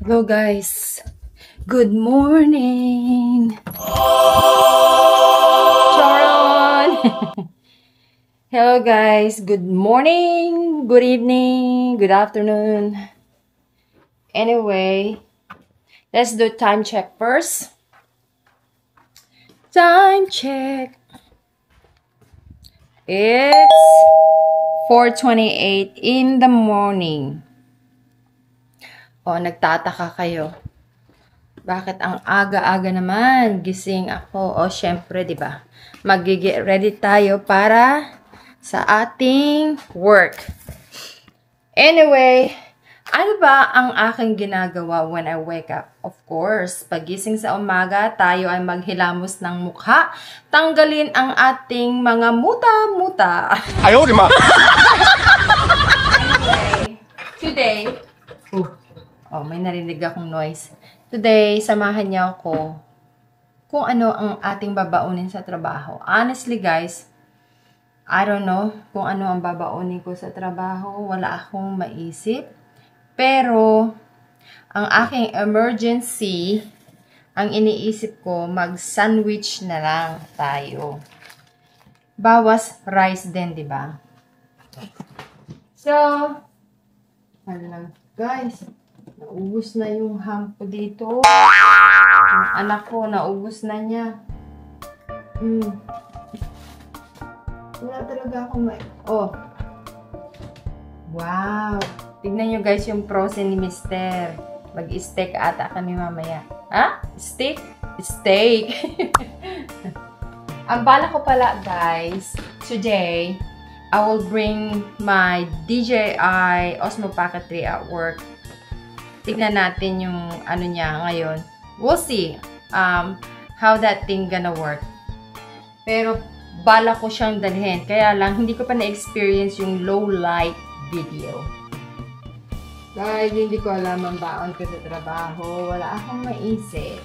Hello guys, good morning. Charon. Hello guys, good morning, good evening, good afternoon. Anyway, let's do time check first. Time check. It's 4:28 in the morning. O, nagtataka kayo. Bakit ang aga-aga naman gising ako? O, syempre, 'di ba? Mag-get ready tayo para sa ating work. Anyway, ano ba ang aking ginagawa when I wake up? Of course, pagising sa umaga, tayo ay maghilamos ng mukha, tanggalin ang ating mga muta-muta. Ayaw, di ma! Today, may narinig akong noise. Today, samahan niyo ako kung ano ang ating babaunin sa trabaho. Honestly, guys, I don't know kung ano ang babaunin ko sa trabaho. Wala akong maisip. Pero, ang aking emergency, ang iniisip ko, mag-sandwich na lang tayo. Bawas rice din, di ba? So, ano lang, guys, naubos na yung ham ko dito. Yung anak ko, naubos na niya. Wala talaga akong wow! Tignan nyo guys yung frozen ni Mister. Mag-steak ata kami mamaya. Ha? Steak? Steak! Ang bala ko pala guys, today, I will bring my DJI Osmo Pocket 3 at work. Tignan natin yung ano niya ngayon. We'll see how that thing gonna work. Pero bala ko siyang dalhin. Kaya lang, hindi ko pa na-experience yung low light video. Dahil hindi ko alam ang baon ko sa trabaho. Wala akong maisip.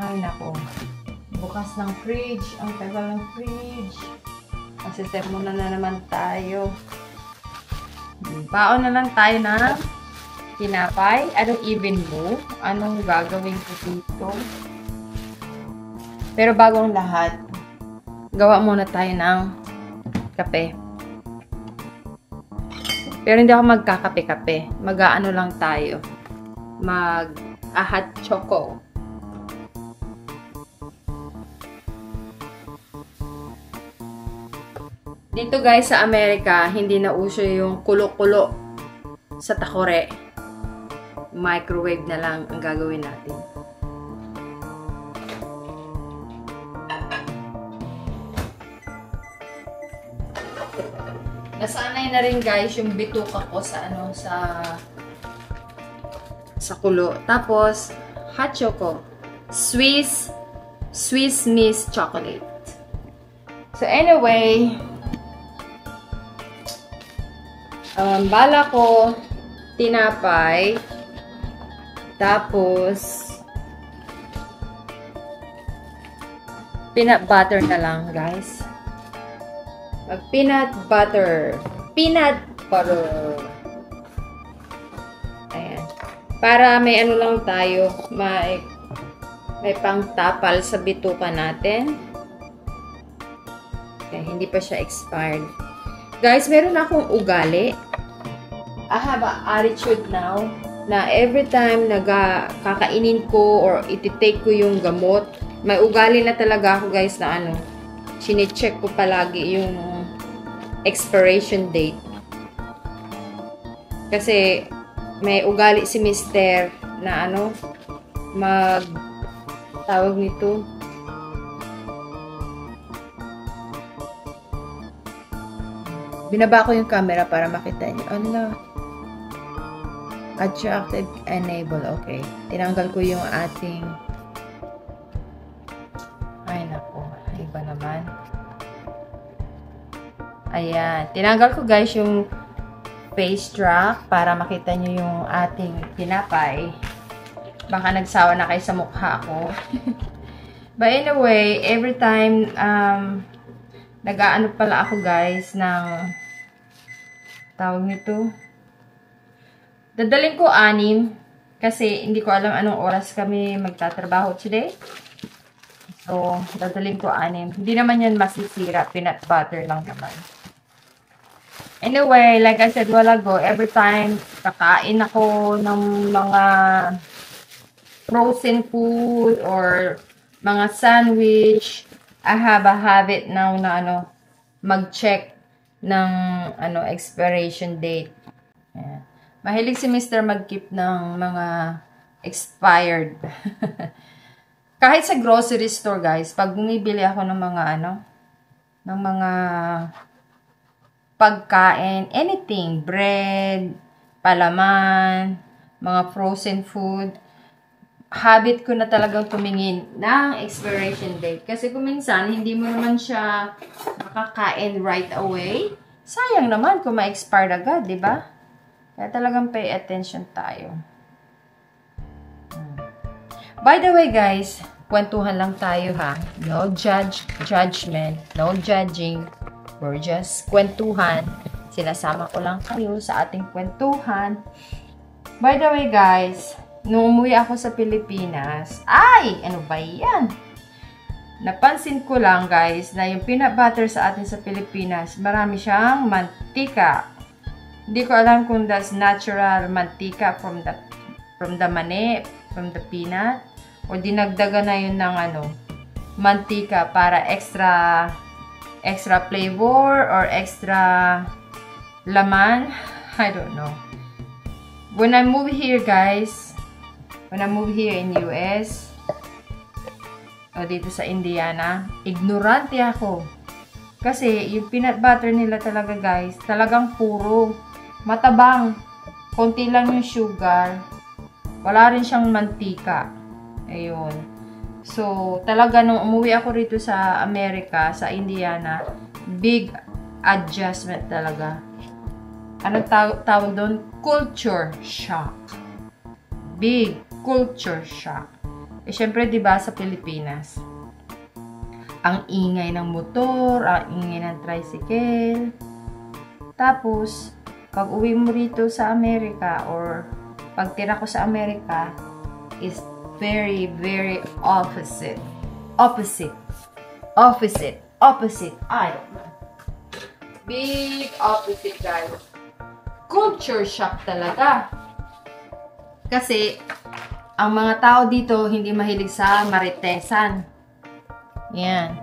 Ay, nako. Bukas ng fridge. Ang tagal ng fridge. Kasi muna na naman tayo. Baon na lang tayo ng tinapay. I don't even know anong gagawin ko dito. Pero bago ang lahat, gawa muna tayo ng kape. Pero hindi ako magkakape-kape. Mag-aano lang tayo. Mag-hot choco. Dito guys sa Amerika, hindi na uso yung kulo-kulo sa takore. Microwave na lang ang gagawin natin. Nasanay na rin guys yung bituka ko sa sa kulo. Tapos hot choco, Swiss Miss chocolate. So anyway, bala ko tinapay, tapos peanut butter na lang guys. Peanut butter. Ayan. Para may ano lang tayo, may pangtapal sa bituka natin. Okay, hindi pa siya expired. Guys, meron akong ugali. I have an attitude now na every time kakainin ko or iti-take ko yung gamot, may ugali na talaga ako guys na chine-check ko palagi yung expiration date. Kasi may ugali si Mister na tawag nito, binaba ko yung camera para makita niyo. Attractive enable. Okay. Tinanggal ko yung ating iba naman. Ayan. Tinanggal ko guys yung face track para makita nyo yung ating tinapay. Baka nagsawa na kayo sa mukha ko. But anyway, every time nag-aano pala ako guys ng tawag nito Dadalhin ko 6 kasi hindi ko alam anong oras kami magtatrabaho today. So, dadalhin ko 6. Hindi naman yan masisira. Peanut butter lang naman. Anyway, like I said a while ago, every time kakain ako ng mga frozen food or mga sandwich, I have a habit now na mag-check ng expiration date. Ayan. Mahilig si Mr. mag-keep ng mga expired. Kahit sa grocery store, guys, pag bumibili ako ng mga ng mga pagkain, anything, bread, palaman, mga frozen food, habit ko na talagang tumingin ng expiration date. Kasi kung minsan, hindi mo naman siya makakain right away. Sayang naman kung ma-expire agad, di ba? Kaya talagang pay attention tayo. By the way, guys, kwentuhan lang tayo ha. No judgment, no judging. We're just kwentuhan. Sinasama ko lang kayo sa ating kwentuhan. By the way, guys, nung umuwi ako sa Pilipinas, ay, ano ba yan? Napansin ko lang, guys, na yung peanut butter sa atin sa Pilipinas, marami siyang mantika. Hindi ko alam kung that's natural mantika from the mani, from the peanut, o dinagdagan na yun ng mantika para extra flavor or extra laman. I don't know. When I moved here, guys, when I moved here in US, o dito sa Indiana, ignorante ako. Kasi yung peanut butter nila talaga, guys, talagang puro matabang. Konti lang yung sugar. Wala rin siyang mantika. Ayun. So, talaga nung umuwi ako rito sa Amerika, sa Indiana, big adjustment talaga. Ano tawag doon? Culture shock. Big culture shock. Eh, syempre, diba, sa Pilipinas, ang ingay ng motor, ang ingay ng tricycle. Tapos, pag uwi mo rito sa Amerika or pagtira ko sa Amerika is very, very opposite. Opposite. Opposite. Opposite. Ay, big opposite, guys. Culture shock talaga. Kasi, ang mga tao dito hindi mahilig sa maritesan. Yan.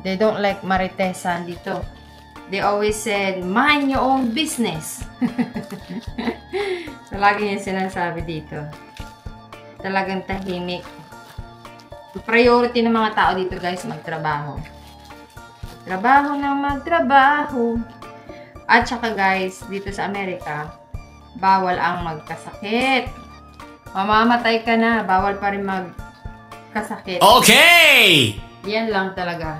They don't like maritesan dito. They always said, mind your own business. So, lagi niya sinasabi dito. Talagang tahimik. Priority ng mga tao dito, guys, magtrabaho. Trabaho ng magtrabaho. At saka, guys, dito sa Amerika, bawal ang magkasakit. Mamamatay ka na, bawal pa rin magkasakit. Okay! Yan lang talaga.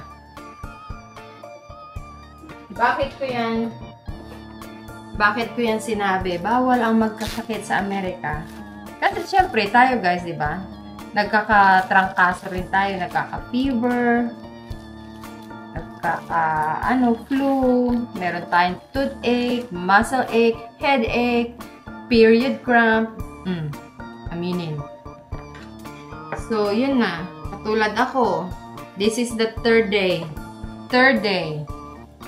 Bakit ko yan sinabi? Bawal ang magkasakit sa Amerika. Kasi syempre tayo, guys, di ba? Nagkakatrangkaso rin tayo, nagkaka-fever, flu, meron tayong toothache, muscle ache, headache, period cramp. Aminin. So, yun na. Katulad ako, this is the third day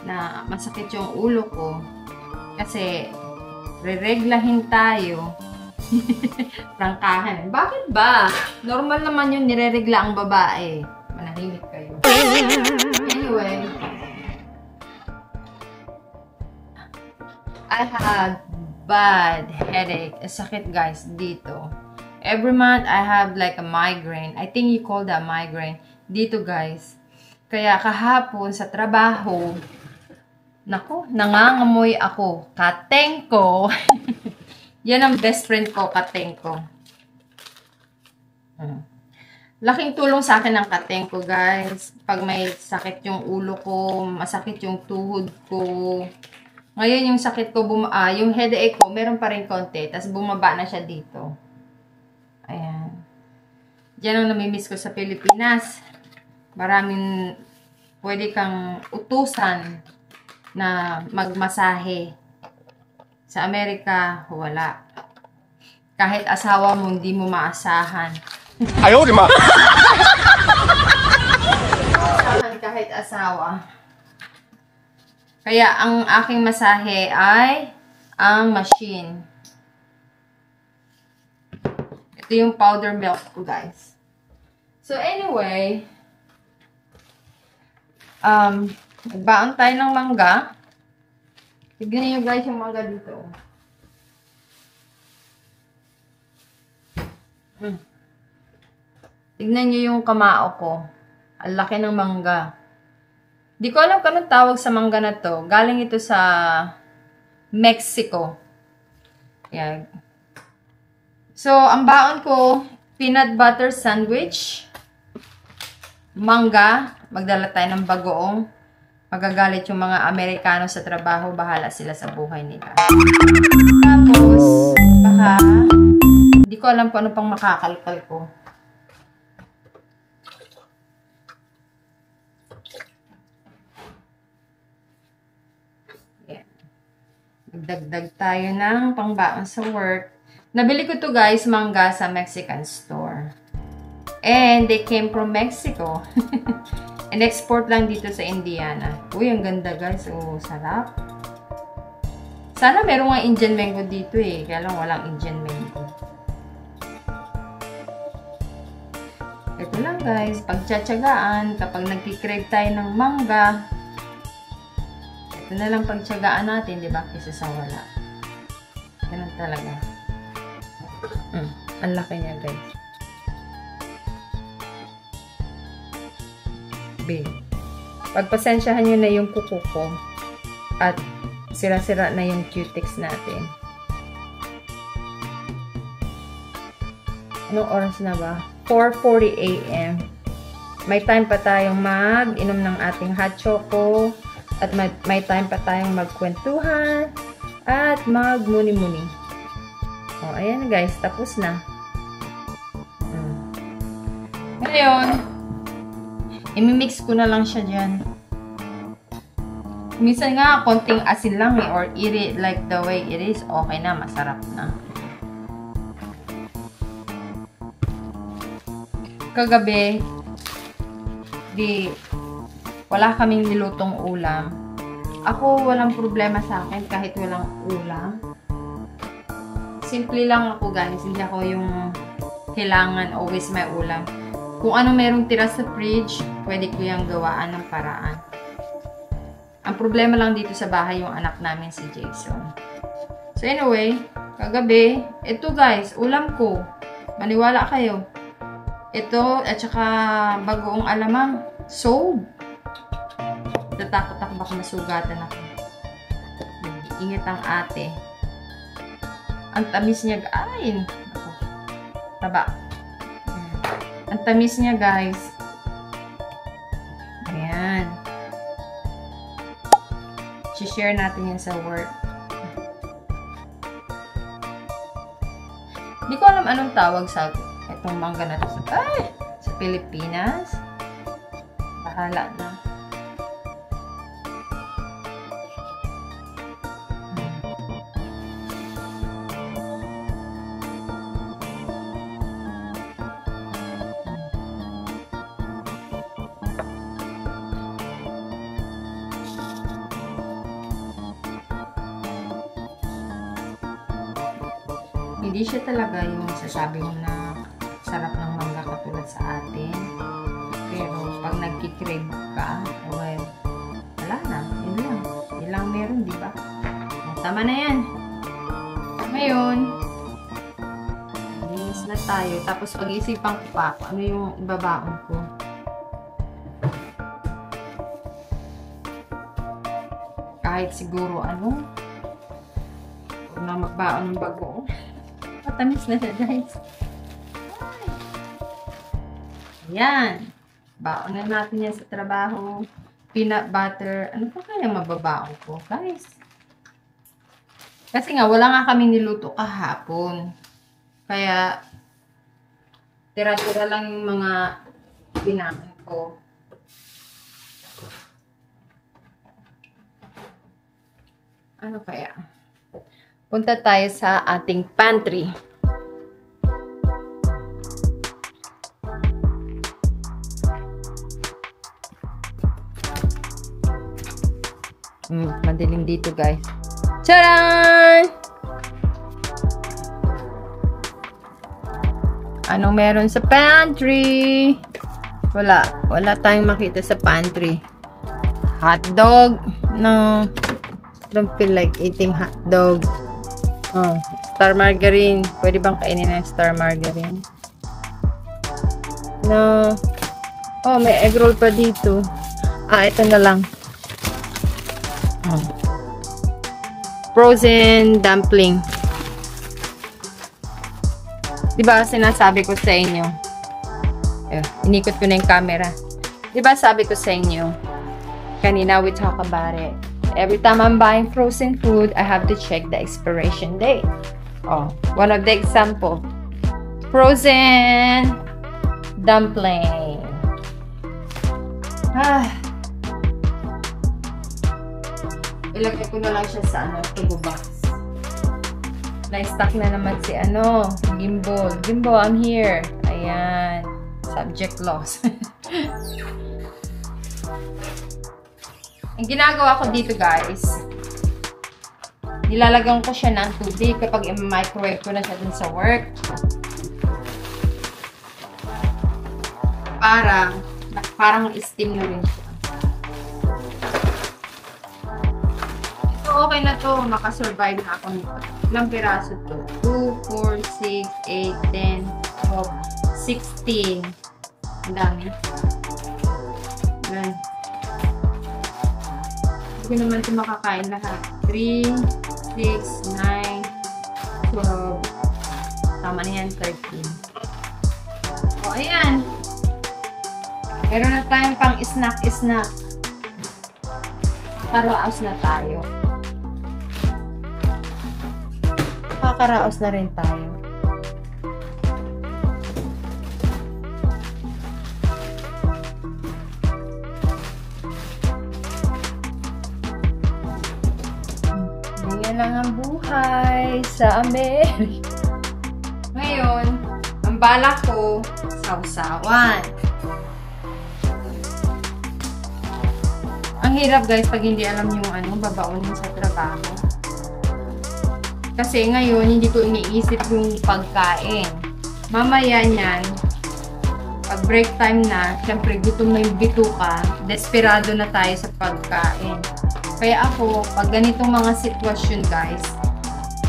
na masakit yung ulo ko kasi rereglahin tayo. Prangkahan. Bakit ba? Normal naman yung nireregla ang babae. Manahimik kayo. Anyway, I had bad headache. Sakit, guys, dito. Every month, I have like a migraine. I think you call that migraine. Dito, guys. Kaya kahapon sa trabaho, naku, nangangamoy ako. Kateng ko. Yan ang best friend ko, kateng ko. Laking tulong sa akin ang kateng ko, guys. Pag may sakit yung ulo ko, masakit yung tuhod ko. Ngayon yung sakit ko, yung headache ko, meron pa rin konti. Tapos bumaba na siya dito. Ayan. Yan ang namimiss ko sa Pilipinas. Maraming pwede kang utusan na magmasahe. Sa Amerika, wala. Kahit asawa mo, hindi mo maasahan. Ayaw, di ma! Kahit asawa. Kaya ang aking masahe ay ang machine. Ito yung powder milk ko, guys. So anyway, nagbaon tayo ng mangga. Tignan niyo guys yung mangga dito. Tignan niyo yung kamao ko. Ang laki ng mangga. Di ko alam kung anong tawag sa mangga na to. Galing ito sa Mexico. Yan. So, ang baon ko, peanut butter sandwich, mangga, magdala tayo ng bagoong, magagalit yung mga Amerikano sa trabaho, bahala sila sa buhay nila. Tapos, baka, hindi ko alam kung ano pang makakalkal ko. Magdagdag tayo ng pangbaon sa work. Nabili ko to guys, mangga sa Mexican store. And they came from Mexico. And export lang dito sa Indiana. Uy, ang ganda guys. Oh, sarap. Sana meron nga Indian mango dito eh. Kaya lang walang Indian mango. Ito lang guys, pagtsatsagaan, kapag nagkikrave tayo ng mangga, ito na lang pagtsagaan natin, di ba? Kaysa sa wala. Ganun talaga. Ang laki niya, guys. Big. Pagpasensyahan nyo na yung kuko ko at sira-sira na yung cutex natin. Anong oras na ba? 4:40 AM. May time pa tayong mag-inom ng ating hot choco. At may time pa tayong magkwentuhan at magmuni-muni. O, ayan guys, tapos na. Ngayon, imimix ko na lang siya dyan. Minsan nga, konting asin lang eh, or eat it like the way it is, okay na, masarap na. Kagabi, wala kaming nilutong ulam. Ako, walang problema sa akin kahit walang ulam. Simple lang ako guys. Hindi ako yung kailangan always may ulam. Kung ano merong tira sa fridge, pwede ko yung gawaan ng paraan. Ang problema lang dito sa bahay yung anak namin si Jason. So anyway, kagabi, ito guys, ulam ko. Maniwala kayo. Ito, at saka bagoong alamang. Soap. Natakot ako baka masugatan ako. Ingat ang ate. Ang tamis niya, ay, taba. Ang tamis niya, guys. Ayan. I-share natin yan sa work. Hindi ko alam anong tawag sa itong mangga na to. Ay! Sa Pilipinas. Bahala na. Hindi siya talaga yung sasabi mo na sarap ng mangga katulad sa atin. Pero pag nagkikrave ka, well, wala na. Yun lang. Yun lang meron, di ba? Tama na yan. Ngayon, linis na tayo. Tapos pag-isipan ko pa ano yung ibabaon ko. Kahit siguro ano, huwag na magbaon ng bago. Matamis na siya, guys. Ayan. Baon na natin yan sa trabaho. Peanut butter. Ano pa kaya mababaon ko, guys? Kasi nga, wala nga kami niluto kahapon. Kaya, tira-tira lang yung mga binaon ko. Ano kaya? Punta tayo sa ating pantry. Madilim dito, guys. Tcharan! Anong meron sa pantry? Wala. Wala tayong makita sa pantry. Hot dog. No. Don't feel like eating hot dog. Oh, star margarine. Pwede bang kainin ng star margarine? No. Oh, may egg roll pa dito. Ito na lang. Oh. Frozen dumpling. Diba sinasabi ko sa inyo? Inikot ko na yung camera. Diba sabi ko sa inyo? Kanina we talk about it. Every time I'm buying frozen food, I have to check the expiration date. Oh, one of the example. Frozen dumpling. Ilagay ko na lang siya sa tubo box. Na-stuck na naman si Gimbal. Gimbal, I'm here. Ayan. Subject loss. Ang ginagawa ko dito, guys, nilalagyan ko siya ng tubig kapag i-microwave ko na siya dun sa work. Parang steam na rin siya. Ito, okay na to. Makasurvive na ako nito. Ilang piraso to? 2, 4, 6, 8, 10, 12, 16. Ang dami. Ayan. Hindi naman ito makakain lahat. 3, 6, 9, 12. Tama na yan, 13. O, ayan. Meron na tayong pang snack-snack. Makakaraos na tayo. Makakaraos na rin tayo. Ganyan lang ang buhay sa Amerika. Ngayon, ang balak ko, sausawan. Ang hirap, guys, pag hindi alam yung babaunin sa trabaho. Kasi ngayon, hindi ko iniisip yung pagkain. Mamaya niyan, pag break time na, syempre gutom na yung bituka, desperado na tayo sa pagkain. Kaya ako, pag ganitong mga sitwasyon, guys,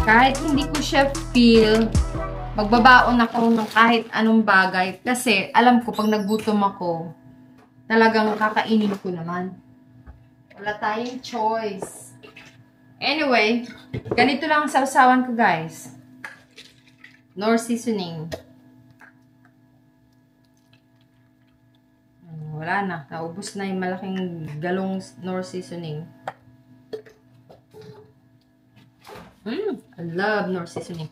kahit hindi ko siya feel, magbabaon ako ng kahit anong bagay. Kasi alam ko, pag nagutom ako, talagang kakainin ko naman. Wala tayong choice. Anyway, ganito lang ang sausawan ko, guys. Nor seasoning. Wala na. Naubos na yung malaking galong nor seasoning. I love nor seasoning.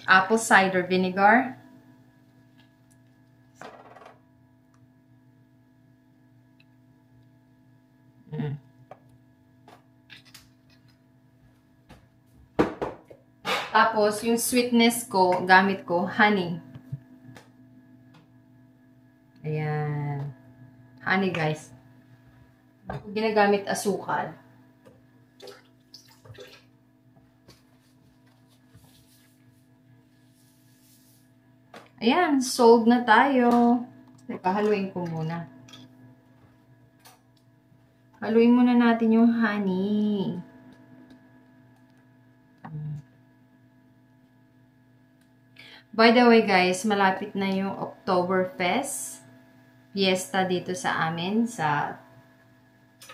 Apple cider vinegar. Tapos, yung sweetness ko, gamit ko, honey. Ayan. Honey, guys. Ginagamit asukal. Ayan, sold na tayo. Teka, haluin ko muna. Haluin muna natin yung honey. By the way, guys, malapit na yung Oktoberfest fiesta dito sa amin, sa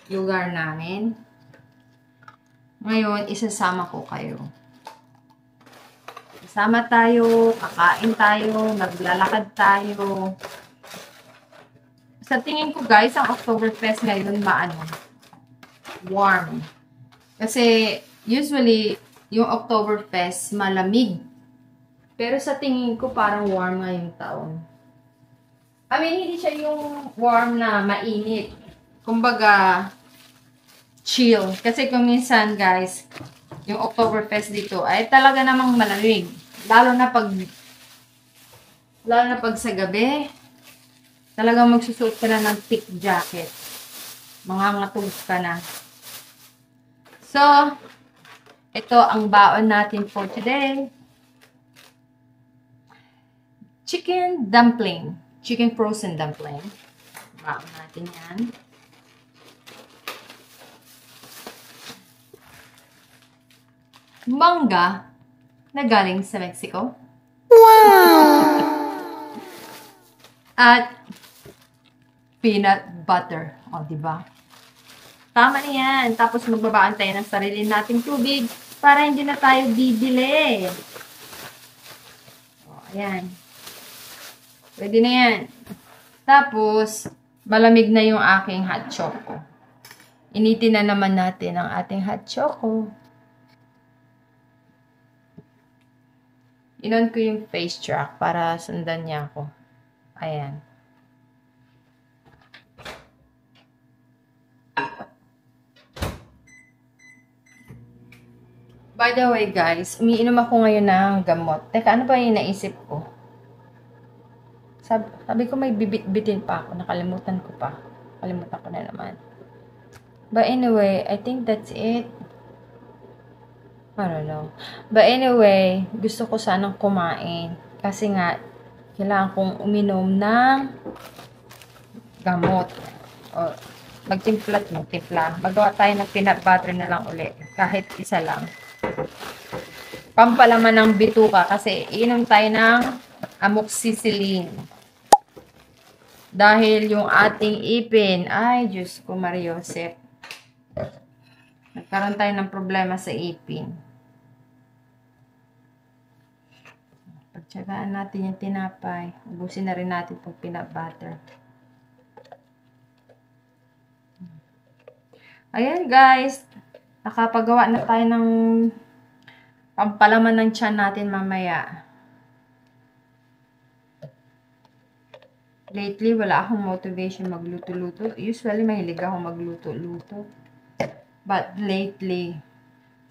lugar namin. Ngayon, isasama ko kayo. Isama tayo, kakain tayo, maglalakad tayo. Sa tingin ko, guys, ang Oktoberfest ngayon warm. Kasi, usually, yung Oktoberfest malamig. Pero sa tingin ko, parang warm ngayong taon. I mean, hindi siya yung warm na mainit. Kumbaga, chill. Kasi kung minsan, guys, yung Oktoberfest dito ay talaga namang malamig. Lalo na pag sa gabi, talagang magsusuot ka na ng thick jacket. Mangangatog ka na. So, ito ang baon natin for today. Chicken dumpling. Chicken frozen dumpling. Baon natin yan. Mangga na galing sa Mexico. Wow! At peanut butter. O, diba? Tama na yan. Tapos magbabaan tayo ng sarili nating tubig para hindi na tayo bibili. O, ayan. Pwede na yan. Tapos, malamig na yung aking hot choco. Initin na naman natin ang ating hot choco. Inon ko yung face track para sundan niya ako. Ayan. By the way, guys, umiinom ako ngayon ng gamot. Teka, ano ba yung naisip ko? Sabi ko may bibit-bitin pa ako. Nakalimutan ko pa. Nakalimutan ko na naman. But anyway, I think that's it. I don't know. But anyway, gusto ko sanang kumain. Kasi nga, kailangan kong uminom ng gamot. O, magtimpla. Magawa tayo ng peanut butter na lang uli. Kahit isa lang. Pampalaman ng bituka kasi inom tayo ng amoxicillin. Dahil yung ating ipin, ay Diyos ko Mariosep. Nagkaroon tayo ng problema sa ipin. Pagtsagaan natin yung tinapay. Ubusin na rin natin itong peanut butter. Ayan guys. Nakapagawa na tayo ng pampalaman ng tiyan natin mamaya. Lately, wala akong motivation magluto-luto. Usually, mahilig ako magluto-luto. But lately,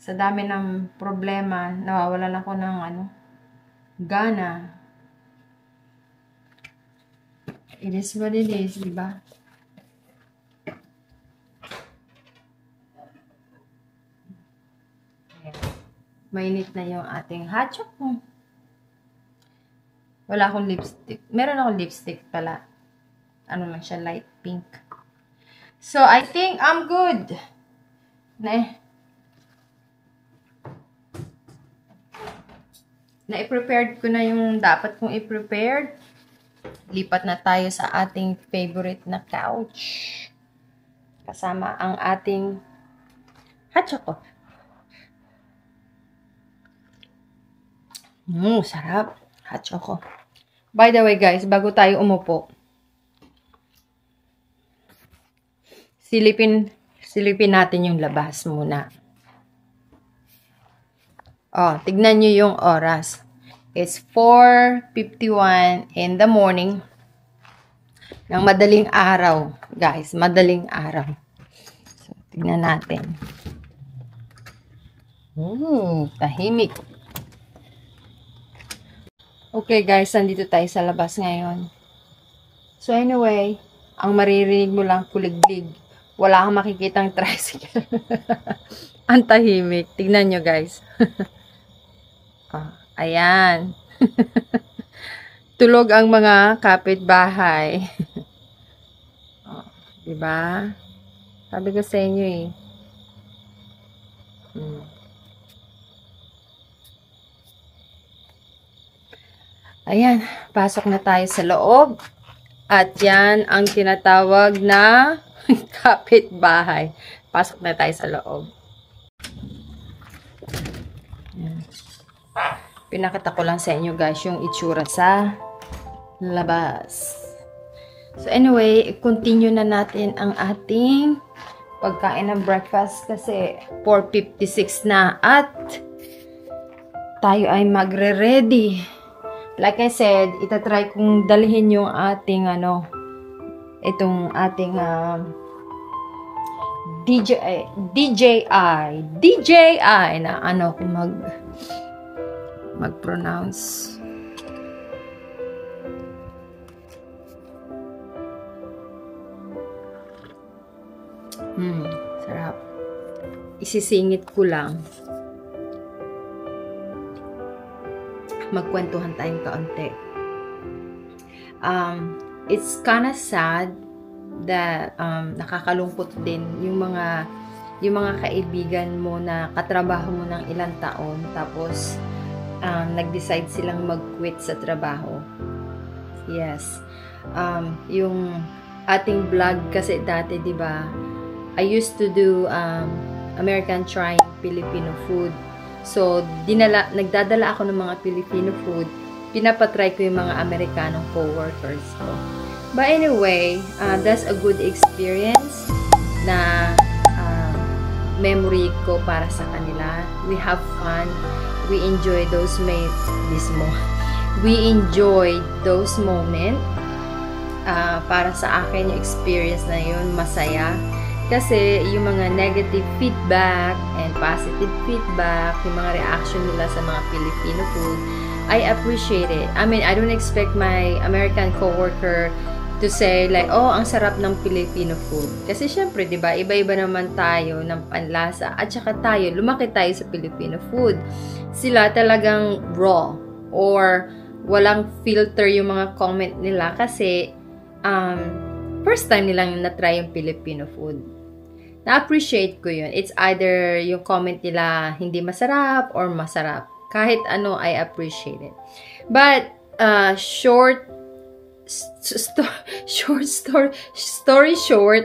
sa dami ng problema, nawawalan ako ng gana. It is what it is, diba? Mainit na yung ating hot chocolate. Wala akong lipstick. Meron akong lipstick pala. Ano lang siya, light pink. So, I think I'm good. Na-prepared ko na yung dapat kong i-prepared. Lipat na tayo sa ating favorite na couch. Kasama ang ating hot chocolate. Sarap. Hot choco. By the way, guys, bago tayo umupo, silipin natin yung labas muna. Oh, tignan nyo yung oras. It's 4:51 in the morning ng madaling araw. Guys, madaling araw. So, tignan natin. Tahimik. Okay guys, nandito tayo sa labas ngayon. So anyway, ang maririnig mo lang kuliglig. Wala kang makikitang tricycle. Ang tahimik. Tignan nyo guys. Ayan. Tulog ang mga kapitbahay. Diba? Sabi ko sa inyo eh. Ayan, pasok na tayo sa loob. At yan ang tinatawag na kapitbahay. Pasok na tayo sa loob. Ayan. Pinakita ko lang sa inyo guys yung itsura sa labas. So anyway, continue na natin ang ating pagkain ng breakfast kasi 4:56 na at tayo ay magre-ready. Like I said, itatry kong dalhin yung ating itong ating DJI na kung mag-pronounce. Sarap. isisingit ko lang. Magkwentuhan tayong kaunti. It's kinda sad that nakakalungkot din yung mga kaibigan mo na katrabaho mo ng ilang taon, tapos nag-decide silang mag-quit sa trabaho. Yes. Yung ating vlog kasi dati, di ba? I used to do American Trying Filipino Food. So, nagdadala ako ng mga Filipino food. Pinapatry ko yung mga Amerikanong co-workers ko. But anyway, that's a good experience na memory ko para sa kanila. We have fun. We enjoy those We enjoy those moments. Para sa akin, yung experience na yun, masaya. Kasi yung mga negative feedback and positive feedback, yung mga reaction nila sa mga Filipino food, I appreciate it. I mean, I don't expect my American coworker to say like, oh, ang sarap ng Filipino food. Kasi syempre, di ba, iba-iba naman tayo ng panlasa. At saka tayo, lumaki tayo sa Filipino food. Sila talagang raw or walang filter yung mga comment nila kasi first time nilang na-try yung Filipino food. Na-appreciate ko yun. It's either yung comment nila hindi masarap or masarap. Kahit ano, I appreciate it. But, story short,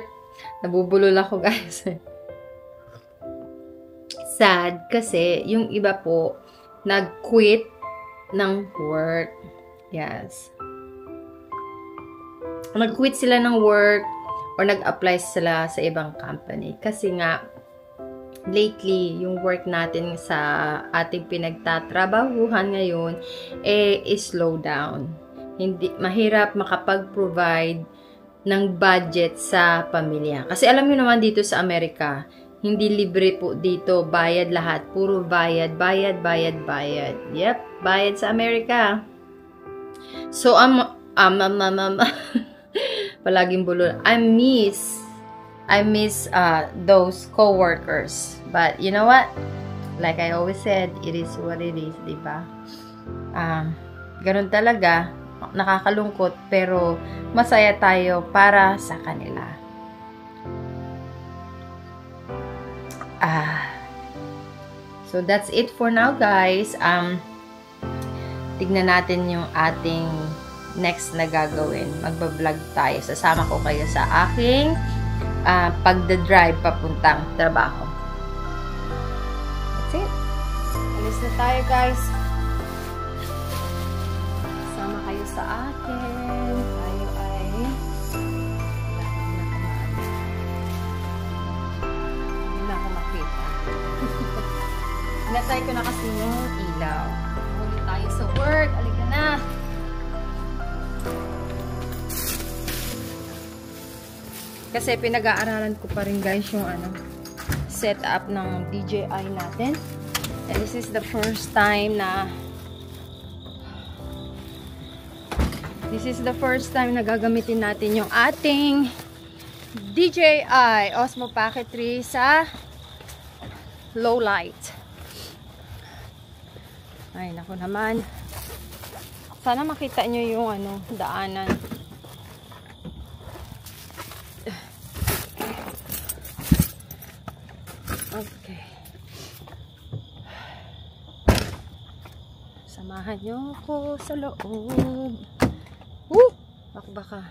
nabubulol ako guys. Sad kasi yung iba po nag-quit ng work. Yes. Nag-quit sila ng work or nag-apply sila sa ibang company. Kasi nga, lately, yung work natin sa ating pinagtatrabahuhan ngayon, slow down. Mahirap makapag-provide ng budget sa pamilya. Kasi alam niyo naman dito sa Amerika, hindi libre po dito, bayad lahat. Puro bayad. Yep, bayad sa Amerika. So, palaging bulol. I miss those co-workers. But, you know what? Like I always said, it is what it is, diba? Ganun talaga. Nakakalungkot, pero masaya tayo para sa kanila. So, that's it for now, guys. Tignan natin yung ating next na gagawin. Magbablog tayo. Sasama ko kayo sa aking pagdadrive papuntang trabaho. That's it. Alis na tayo, guys. Sama kayo sa akin. Tayo ay hindi na ako makita. Hinatay ko na kasi yung ilaw. Huli tayo sa work. Alika na. Kasi pinag-aaralan ko pa rin guys yung setup ng DJI natin. And this is the first time na gagamitin natin yung ating DJI Osmo Pocket 3 sa low light. Ay, naku naman. Sana makita nyo yung daanan. Okay. Samahan nyo ako sa loob. Woo! Baka.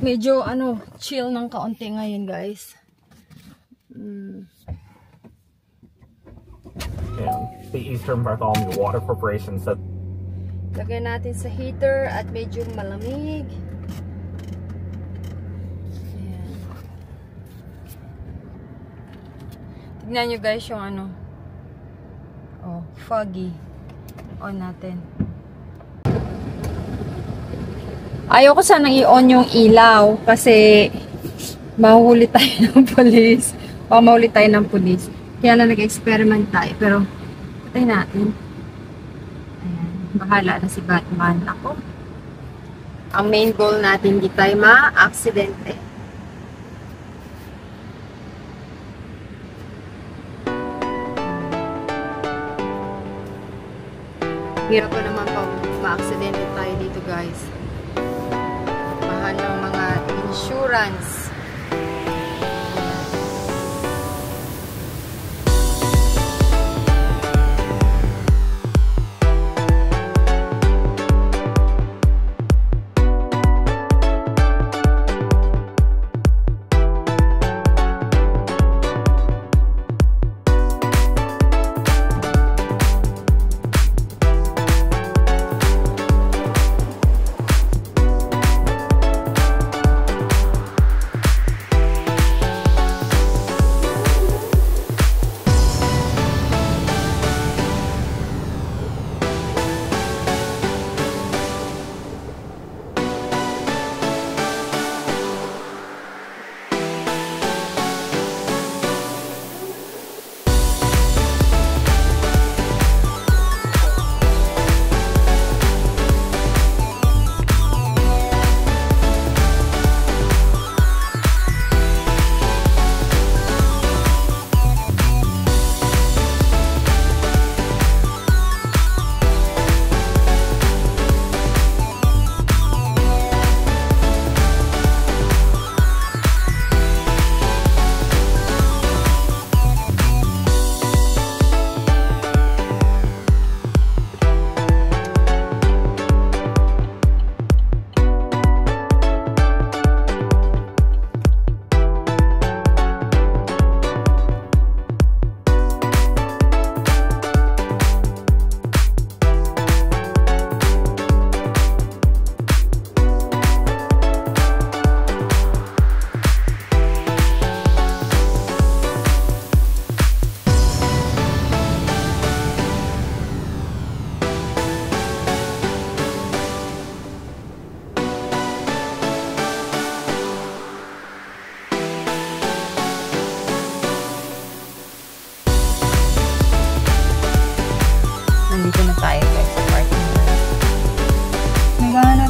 Medyo chill ng kaunti ngayon, guys. The Eastern Bartholomew Water Corporation said lagyan natin sa heater at medyo malamig. Ayan. Tignan nyo guys yung foggy. On natin. Ayoko sanang i-on yung ilaw kasi mahuli tayo ng police. O mahuli tayo ng police. Kaya lang nag-experiment tayo. Pero patay natin. Ayan. Bahala na si Batman. Ako. Ang main goal natin, hindi tayo ma-aksidente. Hirap pa naman pag ma-aksidente tayo dito, guys. Mahal ng mga insurance.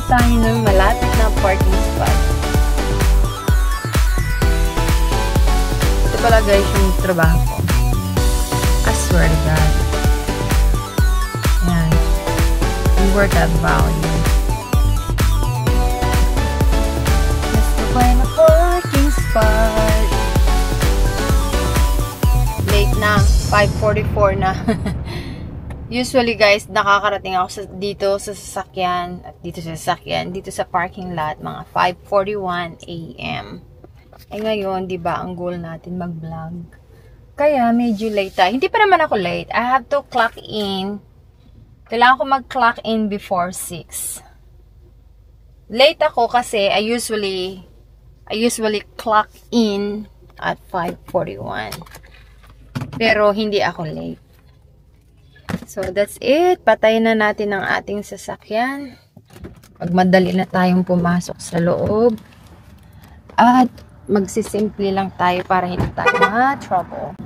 Tayo ng malapit na parking spot. Ito pala guys yung trabaho ko. I swear to God. Yan. We work at value. Let's go find a parking spot. Late na. 5:44 na. Usually guys, nakakarating ako dito sa sasakyan, dito sa parking lot, mga 5:41 AM. Eh ngayon, di ba, ang goal natin mag-vlog. Kaya medyo late tayo. Hindi pa naman ako late. I have to clock in. Kailangan ko mag-clock in before 6. Late ako kasi I usually clock in at 5:41. Pero hindi ako late. So, that's it. Patayin na natin ang ating sasakyan. Magmadali na tayong pumasok sa loob. At magsisimple lang tayo para hindi tayo ma-trouble.